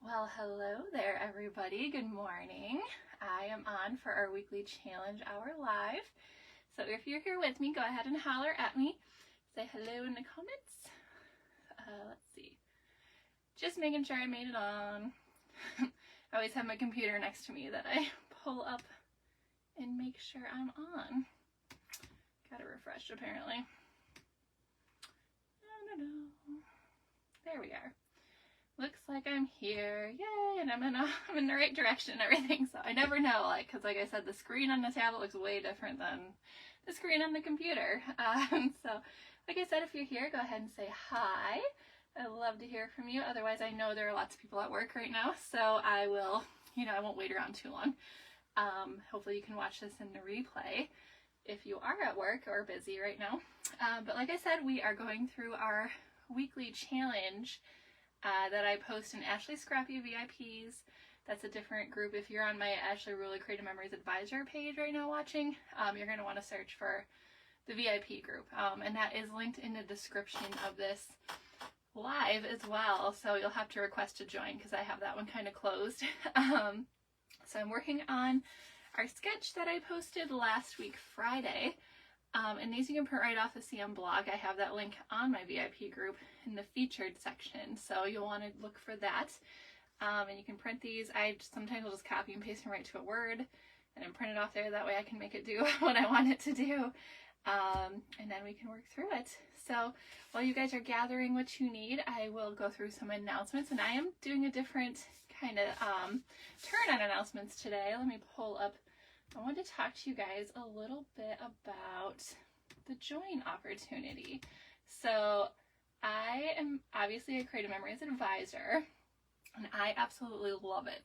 Well, hello there, everybody. Good morning. I am on for our weekly challenge hour live. So if you're here with me, go ahead and holler at me. Say hello in the comments. Let's see. Just making sure I made it on. I always have my computer next to me that I pull up and make sure I'm on. Gotta refresh, apparently. I don't know. There we are. Looks like I'm here, yay, and I'm in the right direction and everything, so I never know, because like I said, the screen on the tablet looks way different than the screen on the computer. So, like I said, if you're here, go ahead and say hi. I'd love to hear from you. Otherwise, I know there are lots of people at work right now, so I will, I won't wait around too long. Hopefully you can watch this in the replay if you are at work or busy right now. But like I said, we are going through our weekly challenge that I post in Ashley Scrappy VIPs. That's a different group. If you're on my Ashley Really Creative Memories Advisor page right now watching, you're going to want to search for the VIP group. And that is linked in the description of this live as well. So you'll have to request to join because I have that one kind of closed. So I'm working on our sketch that I posted last week, Friday. And these you can print right off the CM blog. I have that link on my VIP group in the featured section, so you'll want to look for that. And you can print these. I sometimes will just copy and paste them right to a Word and then print it off there. That way I can make it do what I want it to do. And then we can work through it. So while you guys are gathering what you need, I will go through some announcements. And I am doing a different kind of turn on announcements today. Let me pull up. I wanted to talk to you guys a little bit about the join opportunity. So I am obviously a Creative Memories Advisor, and I absolutely love it.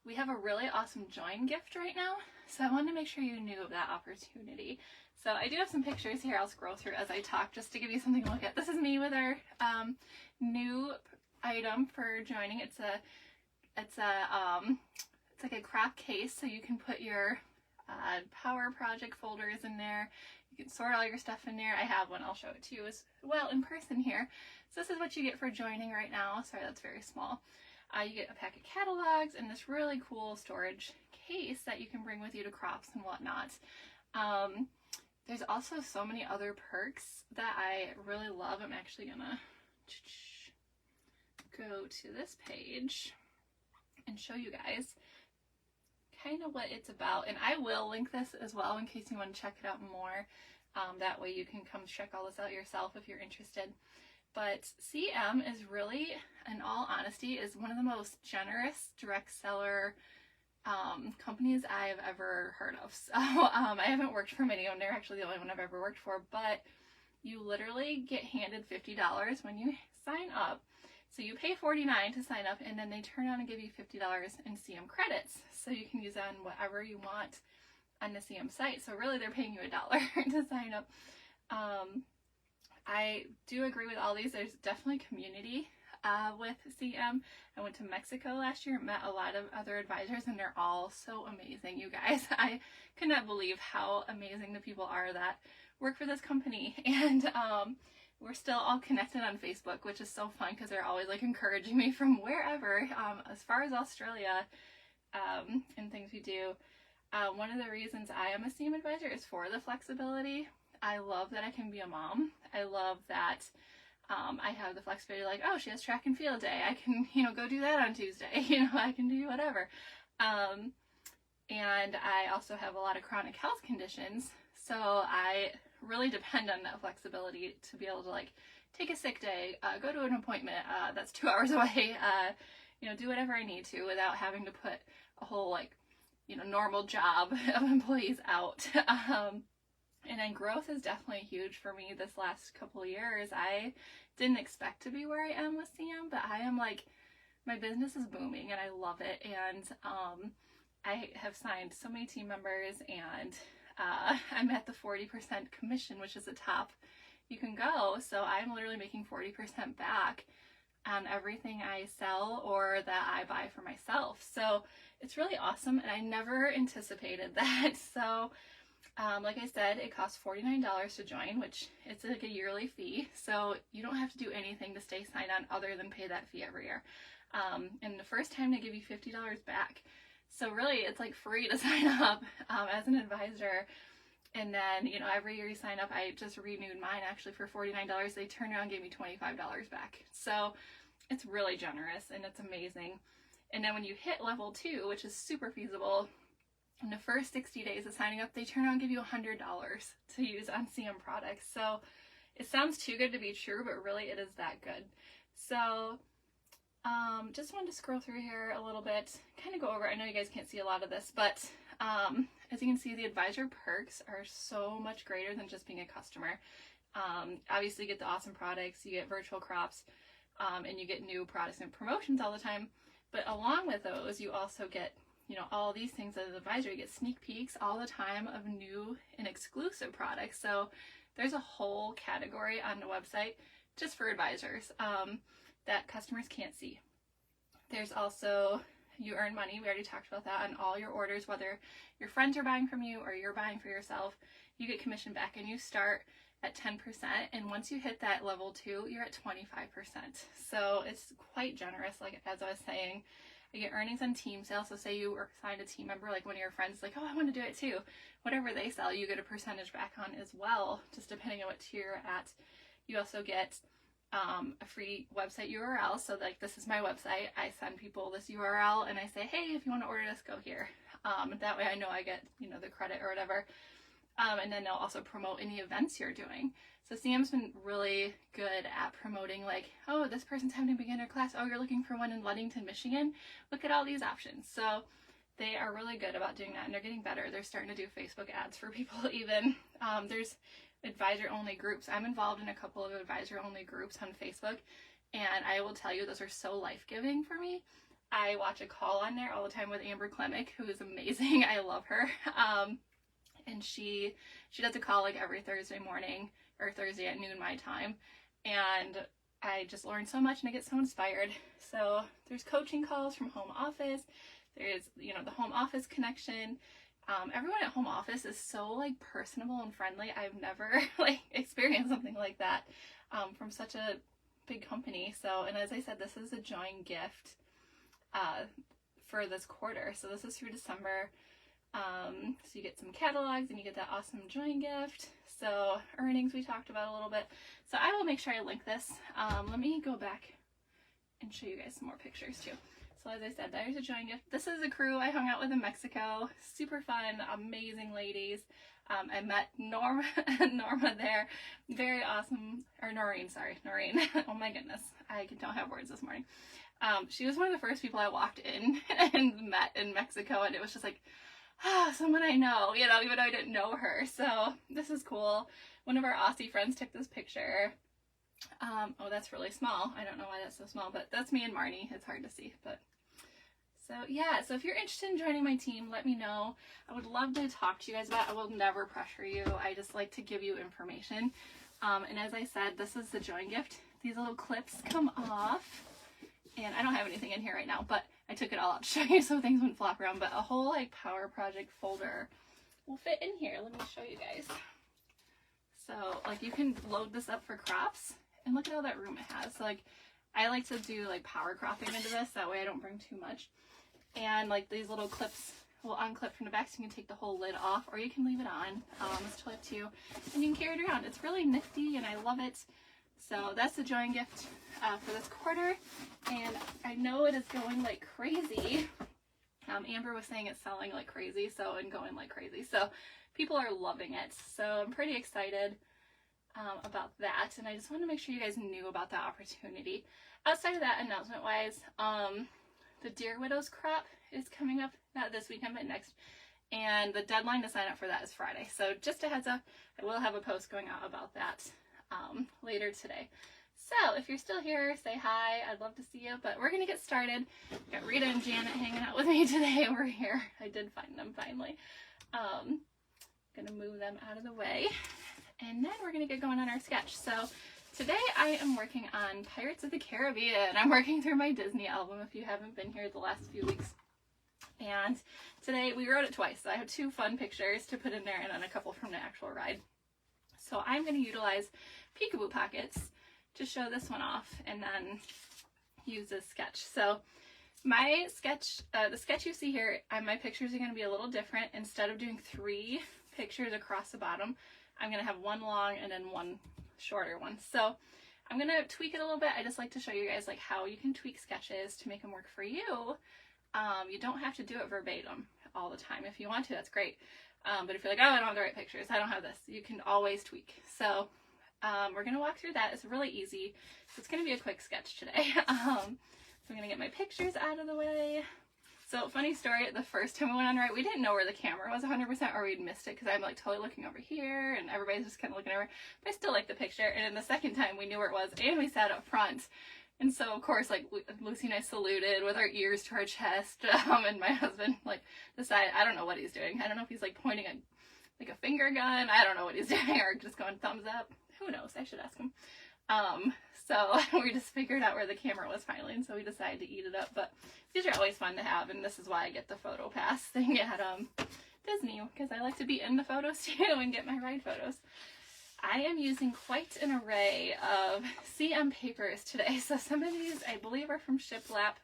We have a really awesome join gift right now, so I wanted to make sure you knew of that opportunity. So I do have some pictures here I'll scroll through as I talk just to give you something to look at. This is me with our new item for joining. It's like a craft case, so you can put your power project folders in there. You can sort all your stuff in there. I have one, I'll show it to you as well in person here. So this is what you get for joining right now. Sorry, that's very small. You get a pack of catalogs and this really cool storage case that you can bring with you to crops and whatnot. There's also so many other perks that I really love. I'm actually gonna go to this page and show you guys kind of what it's about, and I will link this as well in case you want to check it out more. That way you can come check all this out yourself if you're interested. But CM is really, in all honesty, is one of the most generous direct seller companies I've ever heard of. So I haven't worked for many of them. They're actually the only one I've ever worked for, but you literally get handed $50 when you sign up. So you pay $49 to sign up, and then they turn on and give you $50 in CM credits. So you can use that on whatever you want on the CM site. So really they're paying you $1 to sign up. I do agree with all these. There's definitely community with CM. I went to Mexico last year, met a lot of other advisors, and they're all so amazing, you guys. I could not believe how amazing the people are that work for this company. And we're still all connected on Facebook, which is so fun because they're always like encouraging me from wherever, as far as Australia, and things we do. One of the reasons I am a CM advisor is for the flexibility. I love that I can be a mom. I love that I have the flexibility, like, oh, she has track and field day. I can, go do that on Tuesday. I can do whatever. And I also have a lot of chronic health conditions, so I really depend on that flexibility to be able to take a sick day, go to an appointment that's 2 hours away, do whatever I need to without having to put a whole normal job of employees out. And then growth is definitely huge for me this last couple of years. I didn't expect to be where I am with CM, but I am my business is booming and I love it. And I have signed so many team members, and I'm at the 40% commission, which is the top you can go. So I'm literally making 40% back on everything I sell or that I buy for myself. So it's really awesome, and I never anticipated that. So Like I said, it costs $49 to join, which it's like a yearly fee, so you don't have to do anything to stay signed on other than pay that fee every year. And the first time they give you $50 back. So really, it's like free to sign up as an advisor. And then, you know, every year you sign up, I just renewed mine actually for $49. They turned around and gave me $25 back. So it's really generous and it's amazing. And then when you hit level 2, which is super feasible, in the first 60 days of signing up, they turn around and give you $100 to use on CM products. So it sounds too good to be true, but really it is that good. So just wanted to scroll through here a little bit, kind of go over. I know you guys can't see a lot of this, but as you can see, the advisor perks are so much greater than just being a customer. Obviously, you get the awesome products, you get virtual crops, and you get new products and promotions all the time. But along with those, you also get, you know, all these things as an advisor. You get sneak peeks all the time of new and exclusive products. So there's a whole category on the website just for advisors that customers can't see. There's also, you earn money. We already talked about that on all your orders, whether your friends are buying from you or you're buying for yourself, you get commission back, and you start at 10%. And once you hit that level 2, you're at 25%. So it's quite generous. Like, as I was saying, you get earnings on team sales. So say you signed a team member, like one of your friends, like, oh, I want to do it too. Whatever they sell, you get a percentage back on as well, just depending on what tier you're at. You also get a free website URL. So like, this is my website. I send people this URL and I say, hey, if you want to order this, go here. That way I know I get, you know, the credit or whatever. And then they'll also promote any events you're doing. So CM's been really good at promoting, like, oh, this person's having a beginner class. Oh, you're looking for one in Ludington, Michigan. Look at all these options. So they are really good about doing that, and they're getting better. They're starting to do Facebook ads for people even. There's advisor-only groups. I'm involved in a couple of advisor-only groups on Facebook, and I will tell you, those are so life-giving for me. I watch a call on there all the time with Amber Klemick, who is amazing. I love her. And she does a call like every Thursday morning, or Thursday at noon my time, and I just learn so much and I get so inspired. So there's coaching calls from home office. There's, you know, the home office connection. Everyone at home office is so like personable and friendly. I've never like experienced something like that from such a big company. So, and as I said, this is a join gift for this quarter. So this is through December. So you get some catalogs and you get that awesome join gift. So earnings we talked about a little bit. So I will make sure I link this. Let me go back and show you guys some more pictures too. So as I said, there's a join gift. This is a crew I hung out with in Mexico. Super fun, amazing ladies. I met Norma there. Very awesome. Or Noreen, sorry. Noreen. Oh my goodness. I don't have words this morning. She was one of the first people I walked in and met in Mexico, and it was just like, someone I know, you know, even though I didn't know her. So this is cool. One of our Aussie friends took this picture. Oh, that's really small. I don't know why that's so small, but that's me and Marnie. It's hard to see, but so yeah. So if you're interested in joining my team, let me know. I would love to talk to you guys about it. I will never pressure you. I just like to give you information. And as I said, this is the join gift. These little clips come off, and I don't have anything in here right now, but I took it all out to show you so things wouldn't flop around. But a whole like power project folder will fit in here. Let me show you guys. So like, you can load this up for crops, and look at all that room it has. So like, I like to do like power cropping into this, that way I don't bring too much. And like, these little clips will unclip from the back, so you can take the whole lid off, or you can leave it on. It's totally up to you, and you can carry it around. It's really nifty and I love it. So that's the join gift for this quarter, and I know it is going like crazy. Amber was saying it's selling like crazy, so, and going like crazy. So people are loving it. So I'm pretty excited about that, and I just wanted to make sure you guys knew about that opportunity. Outside of that, announcement wise, the Deer Widows crop is coming up, not this weekend but next, and the deadline to sign up for that is Friday. So just a heads up, I will have a post going out about that later today. So if you're still here, say hi. I'd love to see you, but we're gonna get started. Got Rita and Janet hanging out with me today over here. I did find them finally. Gonna move them out of the way, and then we're gonna get going on our sketch. So today I am working on Pirates of the Caribbean. I'm working through my Disney album, if you haven't been here the last few weeks. And today we wrote it twice. So I have 2 fun pictures to put in there and then a couple from the actual ride. So I'm going to utilize peekaboo pockets to show this one off and then use this sketch. So my sketch, the sketch you see here, my pictures are going to be a little different. Instead of doing 3 pictures across the bottom, I'm going to have 1 long and then 1 shorter one. So I'm going to tweak it a little bit. I just like to show you guys like how you can tweak sketches to make them work for you. You don't have to do it verbatim all the time. If you want to, that's great. But if you're like, oh, I don't have the right pictures, I don't have this, you can always tweak. So we're going to walk through that. It's really easy. So it's going to be a quick sketch today. So I'm going to get my pictures out of the way. So funny story, the first time we went on a ride, we didn't know where the camera was 100% or we'd missed it because I'm like totally looking over here and everybody's just kind of looking over. But I still like the picture. And then the second time we knew where it was and we sat up front. And so of course, like Lucy and I saluted with our ears to our chest. And my husband like decided, I don't know what he's doing. I don't know if he's like pointing a finger gun. I don't know what he's doing, or just going thumbs up. Who knows? I should ask him. So we just figured out where the camera was finally, and so we decided to eat it up. But these are always fun to have, and this is why I get the photo pass thing at Disney, because I like to be in the photos too and get my ride photos. I am using quite an array of CM papers today. So some of these I believe are from Shiplap.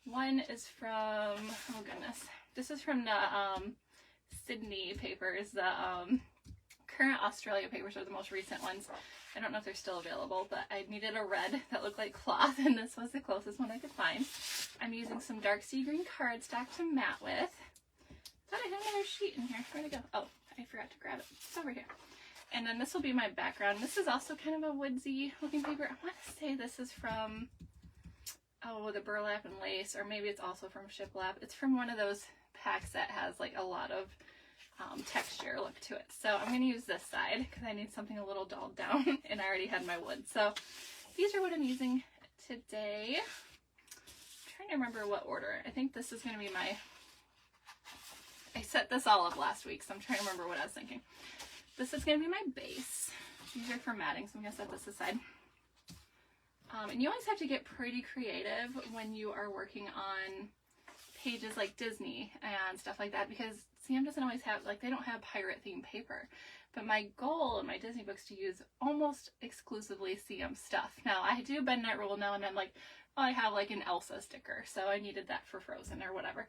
One is from, oh goodness, this is from the Sydney papers. The current Australia papers are the most recent ones. I don't know if they're still available, but I needed a red that looked like cloth, and this was the closest one I could find. I'm using some dark sea green cardstock to mat with. Thought I had another sheet in here. Where'd it go? Oh, I forgot to grab it. It's over here. And then this will be my background. This is also kind of a woodsy looking paper. I want to say this is from, oh, the burlap and lace, or maybe it's also from Shiplap. It's from one of those packs that has like a lot of texture look to it. So I'm going to use this side because I need something a little dulled down, and I already had my wood. So these are what I'm using today. I'm trying to remember what order. I think this is going to be my, I set this all up last week, so I'm trying to remember what I was thinking. This is going to be my base. These are for matting, so I'm going to set this aside. And you always have to get pretty creative when you are working on pages like Disney and stuff like that, because CM doesn't always have, like, they don't have pirate themed paper. But my goal in my Disney books to use almost exclusively CM stuff. Now, I do bend that rule now and then, like, oh, I have like an Elsa sticker, so I needed that for Frozen or whatever.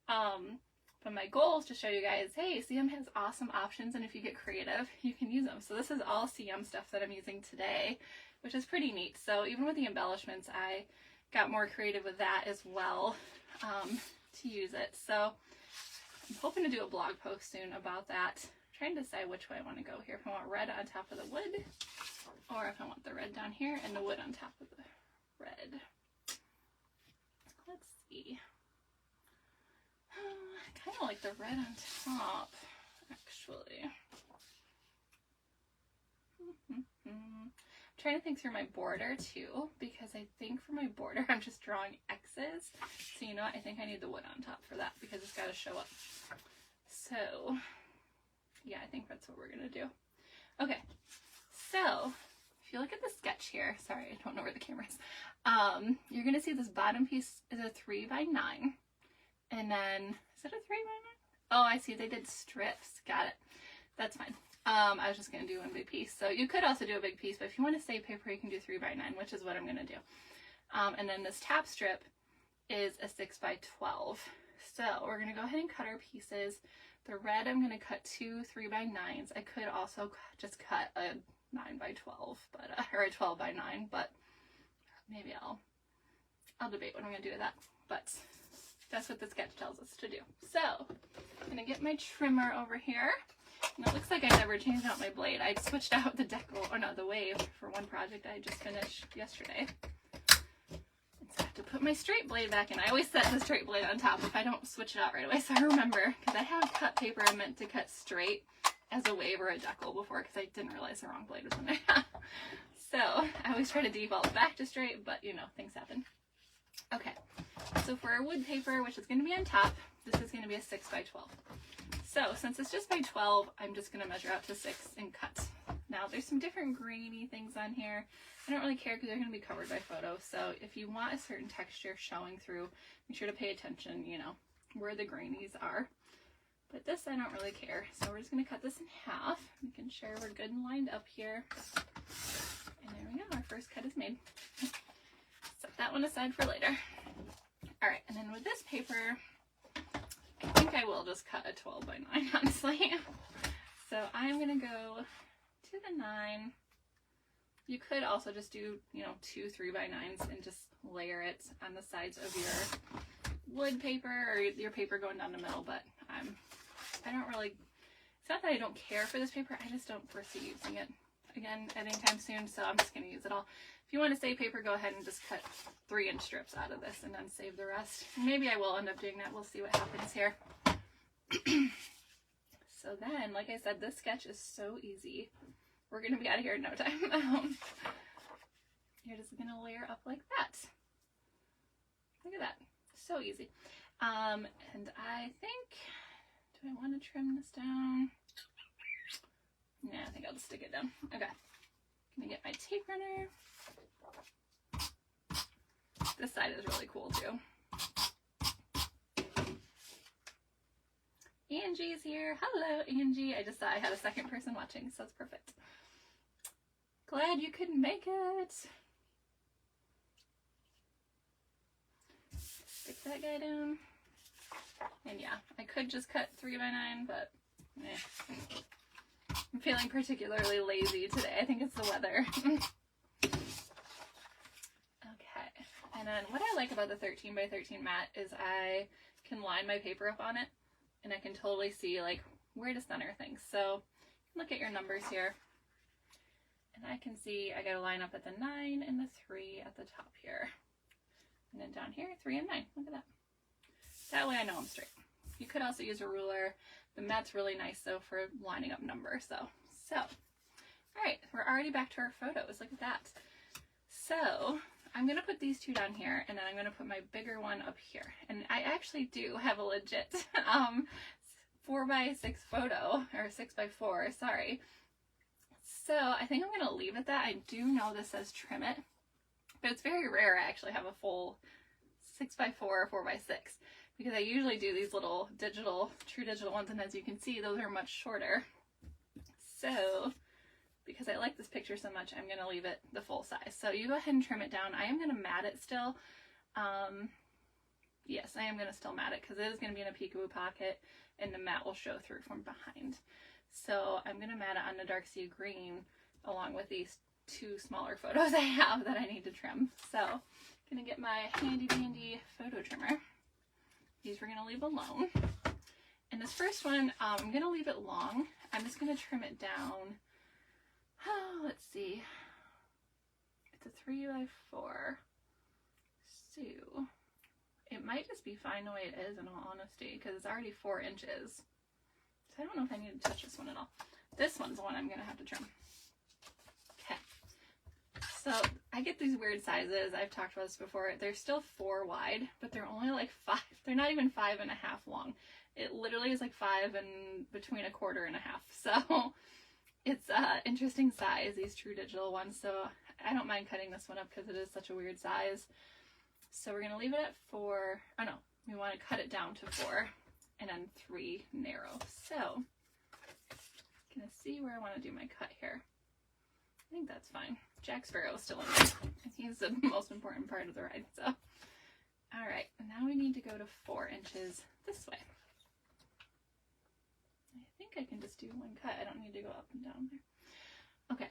But my goal is to show you guys, hey, CM has awesome options, and if you get creative, you can use them. So this is all CM stuff that I'm using today, which is pretty neat. So even with the embellishments, I got more creative with that as well to use it. So I'm hoping to do a blog post soon about that. I'm trying to decide which way I want to go here. If I want red on top of the wood, or if I want the red down here and the wood on top of the red. Let's see. I kind of like the red on top, actually. I'm trying to think through my border too, because I think for my border I'm just drawing X's. So you know what? I think I need the wood on top for that because it's got to show up. So yeah, I think that's what we're going to do. Okay, so if you look at the sketch here, sorry, I don't know where the camera is. You're going to see this bottom piece is a 3x9. And then, is it a 3x9? Oh, I see, they did strips. Got it. That's fine. I was just going to do one big piece. So you could also do a big piece, but if you want to save paper, you can do 3x9, which is what I'm going to do. And then this top strip is a 6x12. So we're going to go ahead and cut our pieces. The red, I'm going to cut 2 3x9s. I could also just cut a 9x12, but or a 12x9, but maybe I'll debate what I'm going to do with that. But that's what the sketch tells us to do. So I'm going to get my trimmer over here. And it looks like I never changed out my blade. I switched out the decal, or no, the wave for one project I just finished yesterday. So I have to put my straight blade back in. I always set the straight blade on top if I don't switch it out right away. So I remember, because I have cut paper I meant to cut straight as a wave or a decal before, because I didn't realize the wrong blade was in there. So I always try to default back to straight, but you know, things happen. Okay, so for our wood paper, which is going to be on top, this is going to be a 6x12. So since it's just by 12, I'm just going to measure out to 6 and cut. Now there's some different grainy things on here. I don't really care because they're going to be covered by photo. So if you want a certain texture showing through, make sure to pay attention, you know, where the greenies are. But this I don't really care. So we're just going to cut this in half. Making sure we're good and lined up here. And there we go. Our first cut is made. Set that one aside for later. Alright, and then with this paper, I think I will just cut a 12 by 9, honestly. So I'm going to go to the 9. You could also just do, you know, 2 3 by 9s and just layer it on the sides of your wood paper or your paper going down the middle, but I don't really, it's not that I don't care for this paper, I just don't foresee using it again anytime soon, so I'm just going to use it all. If you want to save paper, go ahead and just cut 3-inch strips out of this and then save the rest. Maybe I will end up doing that, we'll see what happens here. So then, like I said, this sketch is so easy. We're going to be out of here in no time. You're just going to layer up like that. Look at that. So easy. And I think, do I want to trim this down? Yeah, I think I'll just stick it down. Okay. I'm going to get my tape runner. This side is really cool too. Angie's here. Hello, Angie. I just saw I had a second person watching, so that's perfect. Glad you could make it. Stick that guy down. And yeah, I could just cut 3 by 9, but I'm feeling particularly lazy today. I think it's the weather. Okay. And then what I like about the 13 by 13 mat is I can line my paper up on it and I can totally see like where to center things. So look at your numbers here. And I can see I gotta line up at the 9 and the 3 at the top here. And then down here, 3 and 9. Look at that. That way I know I'm straight. You could also use a ruler. The mat's really nice though for lining up numbers. So, alright, we're already back to our photos. Look at that. So, I'm going to put these two down here, and then I'm going to put my bigger one up here. And I actually do have a legit 4 by 6 photo, or 6 by 4, sorry. So I think I'm going to leave it that. I do know this says trim it, but it's very rare I actually have a full 6 by 4 or 4 by 6, because I usually do these little digital, true digital ones, and as you can see, those are much shorter. So because I like this picture so much, I'm going to leave it the full size. So you go ahead and trim it down. I am going to mat it still. Yes, I am going to still mat it because it is going to be in a peekaboo pocket and the mat will show through from behind. So I'm going to mat it on the dark sea green along with these 2 smaller photos I have that I need to trim. So I'm going to get my handy dandy photo trimmer. These we're going to leave alone. And this first one, I'm going to leave it long. I'm just going to trim it down. Oh, let's see. It's a 3 by 4. So it might just be fine the way it is in all honesty, because it's already 4 inches. So I don't know if I need to touch this one at all. This one's the one I'm going to have to trim. Okay. So I get these weird sizes. I've talked about this before. They're still 4 wide, but they're only like 5. They're not even 5 and a half long. It literally is like 5 and between a quarter and a half. So it's interesting size, these true digital ones, so I don't mind cutting this one up because it is such a weird size. So we're going to leave it at 4, oh no, we want to cut it down to 4, and then 3 narrow. So, I'm going to see where I want to do my cut here. I think that's fine. Jack Sparrow is still in there. He's the most important part of the ride, so. Alright, and now we need to go to 4 inches this way. I think I can just do one cut. I don't need to go up and down there. Okay,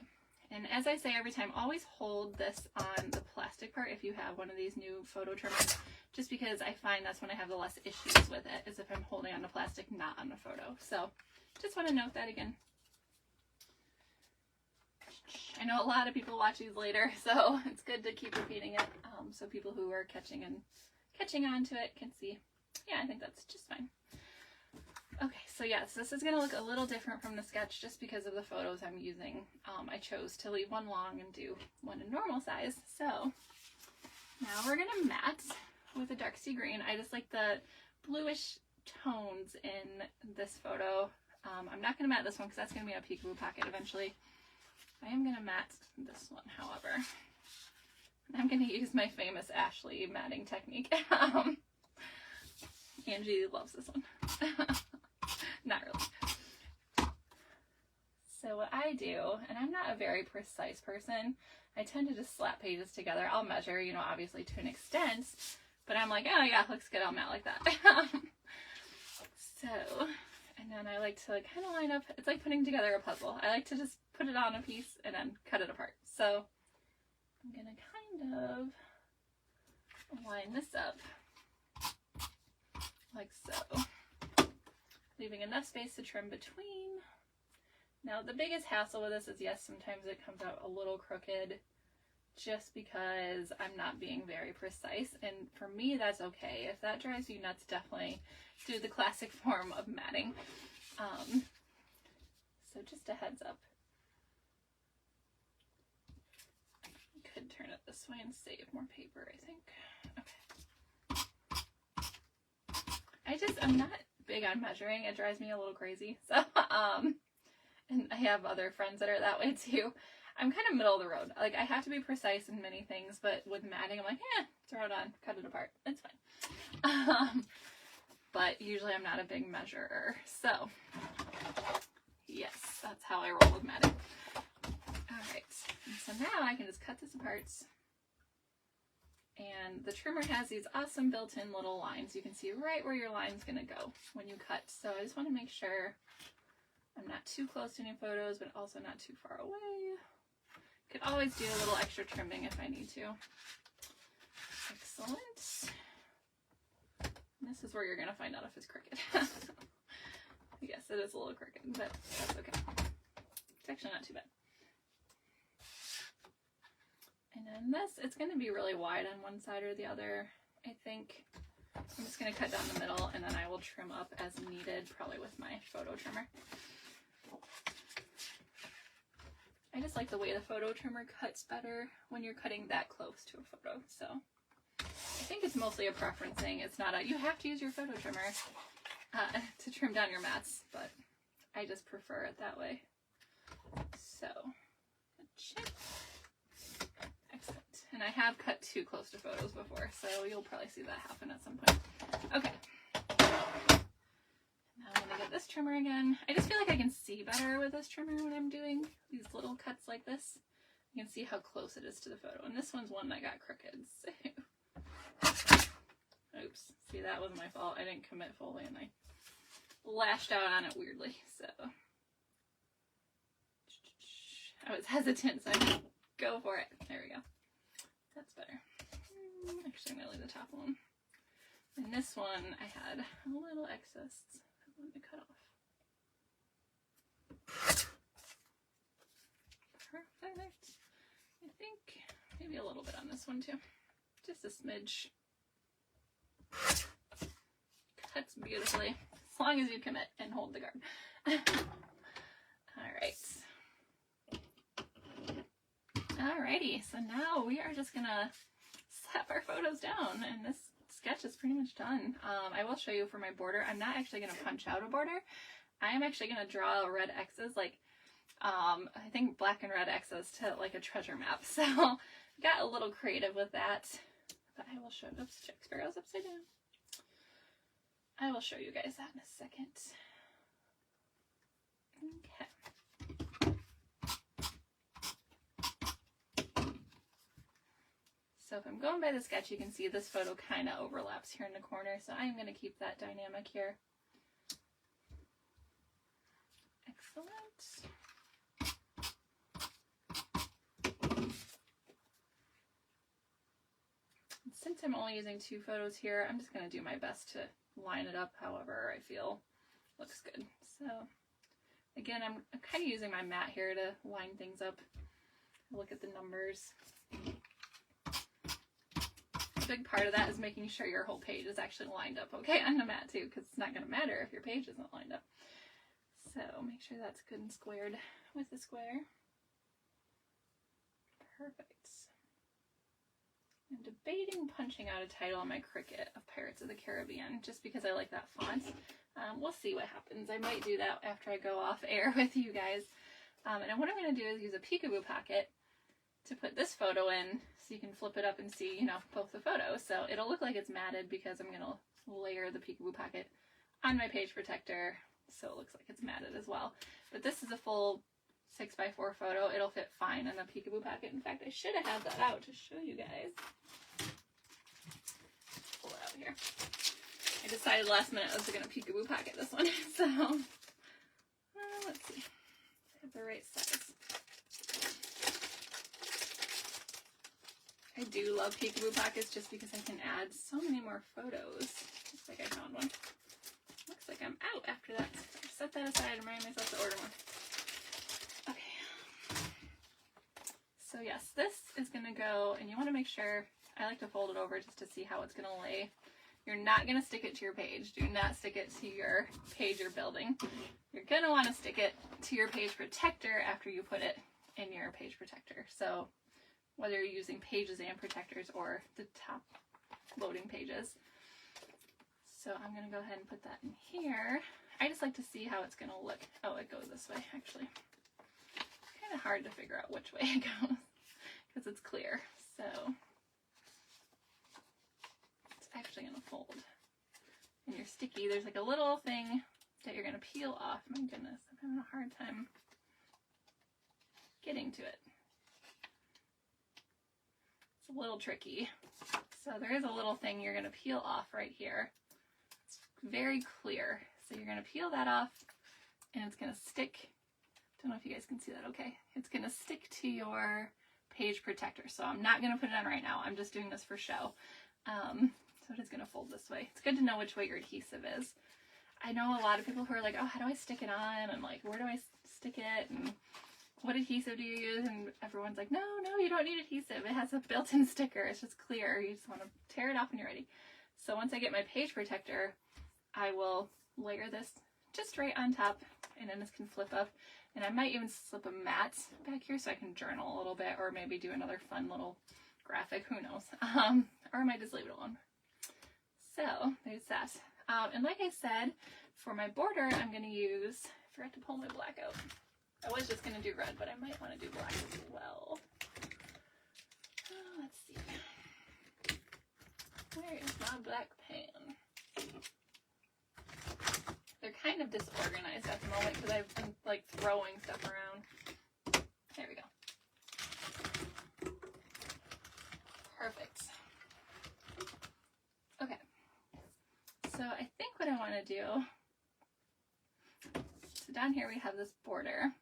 and as I say every time, always hold this on the plastic part if you have one of these new photo trimmers, just because I find that's when I have the less issues with it, is if I'm holding on the plastic, not on the photo. So, just want to note that again. I know a lot of people watch these later, so it's good to keep repeating it, so people who are catching on to it can see. Yeah, I think that's just fine. Okay, so yes, this is going to look a little different from the sketch just because of the photos I'm using. I chose to leave one long and do one in normal size. So now we're going to mat with a dark sea green. I just like the bluish tones in this photo. I'm not going to mat this one because that's going to be a peekaboo pocket eventually. I am going to mat this one, however. I'm going to use my famous Ashley matting technique. Angie loves this one. Not really. So what I do, and I'm not a very precise person, I tend to just slap pages together. I'll measure, you know, obviously to an extent, but I'm like, oh yeah, looks good, I'll mat like that. So, and then I like to kind of line up, it's like putting together a puzzle. I like to just put it on a piece and then cut it apart. So I'm gonna kind of line this up like so, leaving enough space to trim between. Now the biggest hassle with this is, yes, sometimes it comes out a little crooked just because I'm not being very precise, and for me that's okay. If that drives you nuts, definitely do the classic form of matting. So just a heads up. Could turn it this way and save more paper, I think. Okay. I'm not big on measuring. It drives me a little crazy. So, and I have other friends that are that way too. I'm kind of middle of the road. Like, I have to be precise in many things, but with matting, I'm like, throw it on, cut it apart. It's fine. But usually I'm not a big measurer. So, yes, that's how I roll with matting. Alright, so now I can just cut this apart. And the trimmer has these awesome built-in little lines. You can see right where your line's going to go when you cut. So I just want to make sure I'm not too close to any photos, but also not too far away. Could always do a little extra trimming if I need to. Excellent. And this is where you're going to find out if it's crooked. Yes, it is a little crooked, but that's okay. It's actually not too bad. And then this, it's going to be really wide on one side or the other. I think I'm just going to cut down the middle, and then I will trim up as needed, probably with my photo trimmer. I just like the way the photo trimmer cuts better when you're cutting that close to a photo. So I think it's mostly a preference thing. It's not a, you have to use your photo trimmer to trim down your mats, but I just prefer it that way. So, excellent. And I have cut too close to photos before, so you'll probably see that happen at some point. Okay. Now I'm going to get this trimmer again. I just feel like I can see better with this trimmer when I'm doing these little cuts like this. You can see how close it is to the photo. And this one's one that got crooked. So. Oops. See, that was my fault. I didn't commit fully and I lashed out on it weirdly. So I was hesitant, so I didn't go for it. There we go. That's better. Actually, I'm going to leave the top one. And this one, I had a little excess I wanted to cut off. Perfect. I think maybe a little bit on this one too. Just a smidge. Cuts beautifully, as long as you commit and hold the guard. Alright. Alrighty, so now we are just gonna slap our photos down, and this sketch is pretty much done. I will show you for my border. I'm not actually gonna punch out a border. I am actually gonna draw red X's, like I think black and red X's to like a treasure map. So got a little creative with that. But I will show, oops, Jack Sparrow's upside down. I will show you guys that in a second. Okay. So if I'm going by the sketch, you can see this photo kind of overlaps here in the corner. So I'm going to keep that dynamic here. Excellent. Since I'm only using 2 photos here, I'm just going to do my best to line it up however I feel looks good. So again, I'm kind of using my mat here to line things up. Look at the numbers. A big part of that is making sure your whole page is actually lined up okay on the mat too, because it's not going to matter if your page isn't lined up. So make sure that's good and squared with the square. Perfect. I'm debating punching out a title on my Cricut of Pirates of the Caribbean just because I like that font. We'll see what happens. I might do that after I go off air with you guys. And what I'm going to do is use a peekaboo pocket to put this photo in so you can flip it up and see, you know, both the photos. So it'll look like it's matted because I'm going to layer the peekaboo pocket on my page protector so it looks like it's matted as well. But this is a full 6x4 photo. It'll fit fine in a peekaboo pocket. In fact, I should have had that out to show you guys. Pull it out here. I decided last minute I was going to peekaboo pocket this one. So, let's see. I have the right size. I do love peekaboo pockets just because I can add so many more photos. Looks like I found one. Looks like I'm out after that. I'll set that aside and remind myself to order more. Okay. So yes, this is going to go, and you want to make sure, I like to fold it over just to see how it's going to lay. You're not going to stick it to your page. Do not stick it to your page you're building. You're going to want to stick it to your page protector after you put it in your page protector. So whether you're using pages and protectors or the top loading pages. So I'm going to go ahead and put that in here. I just like to see how it's going to look. Oh, it goes this way, actually. Kind of hard to figure out which way it goes because it's clear. So it's actually going to fold. And you're sticky. There's like a little thing that you're going to peel off. My goodness, I'm having a hard time getting to it. It's a little tricky. So there is a little thing you're going to peel off right here. It's very clear. So you're going to peel that off and it's going to stick. Don't know if you guys can see that okay. It's going to stick to your page protector. So I'm not going to put it on right now. I'm just doing this for show. So it is going to fold this way. It's good to know which way your adhesive is. I know a lot of people who are like, oh, how do I stick it on? And like, where do I stick it? And what adhesive do you use? And everyone's like, no, you don't need adhesive. It has a built-in sticker. It's just clear. You just want to tear it off when you're ready. So once I get my page protector, I will layer this just right on top, and then this can flip up. And I might even slip a mat back here so I can journal a little bit, or maybe do another fun little graphic, who knows. Or I might just leave it alone. So there's that. And like I said, for my border, I'm going to use, I forgot to pull my black out. I was just going to do red, but I might want to do black as well. Let's see. Where is my black pan? They're kind of disorganized at the moment because I've been like throwing stuff around. There we go. Perfect. Okay. So I think what I want to do, so down here we have this border.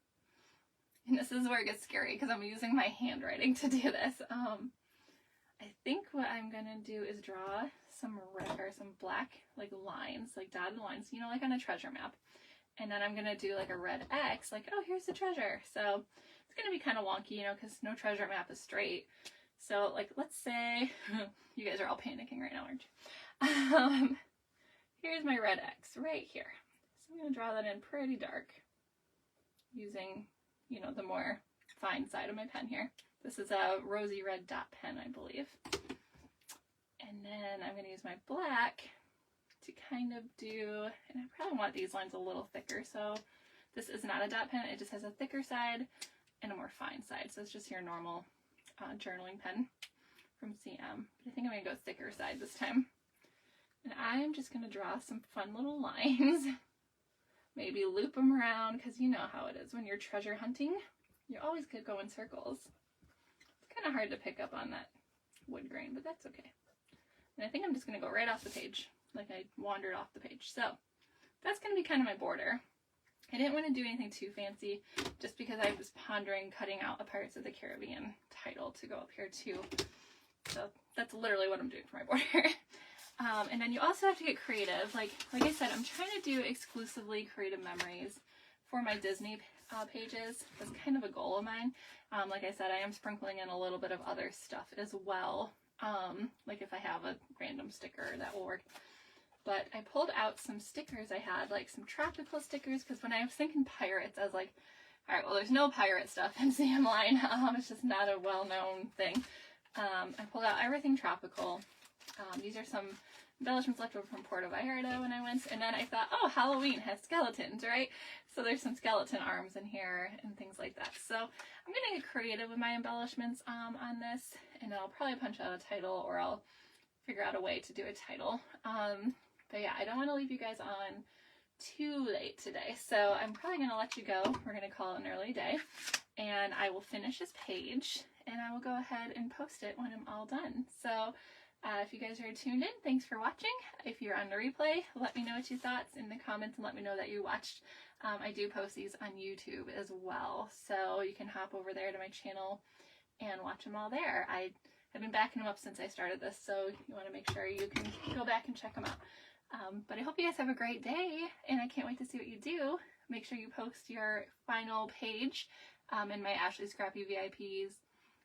And this is where it gets scary because I'm using my handwriting to do this. I think what I'm going to do is draw some red or some black like lines, like dotted lines, you know, like on a treasure map. And then I'm going to do like a red X, like, oh, here's the treasure. So it's going to be kind of wonky, you know, because no treasure map is straight. So like, let's say, you guys are all panicking right now, aren't you? Here's my red X right here. So I'm going to draw that in pretty dark using, you know, the more fine side of my pen here. This is a rosy red dot pen, I believe. And then I'm going to use my black to kind of do, and I probably want these lines a little thicker. So this is not a dot pen. It just has a thicker side and a more fine side. So it's just your normal journaling pen from CM. But I think I'm going to go thicker side this time. And I'm just going to draw some fun little lines. Maybe loop them around, because you know how it is when you're treasure hunting. You always could go in circles. It's kind of hard to pick up on that wood grain, but that's okay. And I think I'm just going to go right off the page, like I wandered off the page. So that's going to be kind of my border. I didn't want to do anything too fancy, just because I was pondering cutting out a Pirates of the Caribbean title to go up here too. So that's literally what I'm doing for my border. And then you also have to get creative. Like I said, I'm trying to do exclusively creative memories for my Disney pages. That's kind of a goal of mine. Like I said, I am sprinkling in a little bit of other stuff as well. Like if I have a random sticker, that will work. But I pulled out some stickers I had, like some tropical stickers, because when I was thinking pirates, I was like, all right, well, there's no pirate stuff in CM line. It's just not a well-known thing. I pulled out everything tropical. These are some embellishments left over from Puerto Vallarta when I went, and then I thought, oh, Halloween has skeletons, right? So there's some skeleton arms in here and things like that. So I'm going to get creative with my embellishments on this, and I'll probably punch out a title, or I'll figure out a way to do a title. But yeah, I don't want to leave you guys on too late today, so I'm probably going to let you go. We're going to call it an early day, and I will finish this page, and I will go ahead and post it when I'm all done. So if you guys are tuned in, thanks for watching. If you're on the replay, let me know what you thought in the comments and let me know that you watched. I do post these on YouTube as well, so you can hop over there to my channel and watch them all there. I've been backing them up since I started this, so you want to make sure you can go back and check them out. But I hope you guys have a great day, and I can't wait to see what you do. Make sure you post your final page in my Ashley Scrappy VIPs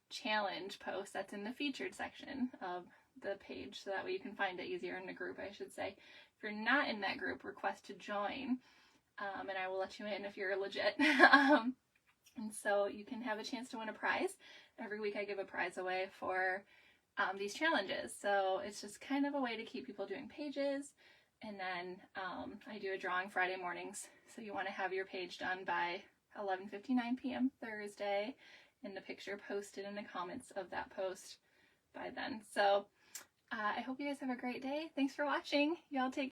challenge post. That's in the featured section of the page, so that way you can find it easier in the group, I should say. If you're not in that group, request to join, and I will let you in if you're legit. And so you can have a chance to win a prize. Every week I give a prize away for these challenges. So it's just kind of a way to keep people doing pages. And then I do a drawing Friday mornings. So you want to have your page done by 11:59 p.m. Thursday, and the picture posted in the comments of that post by then. So I hope you guys have a great day. Thanks for watching. Y'all take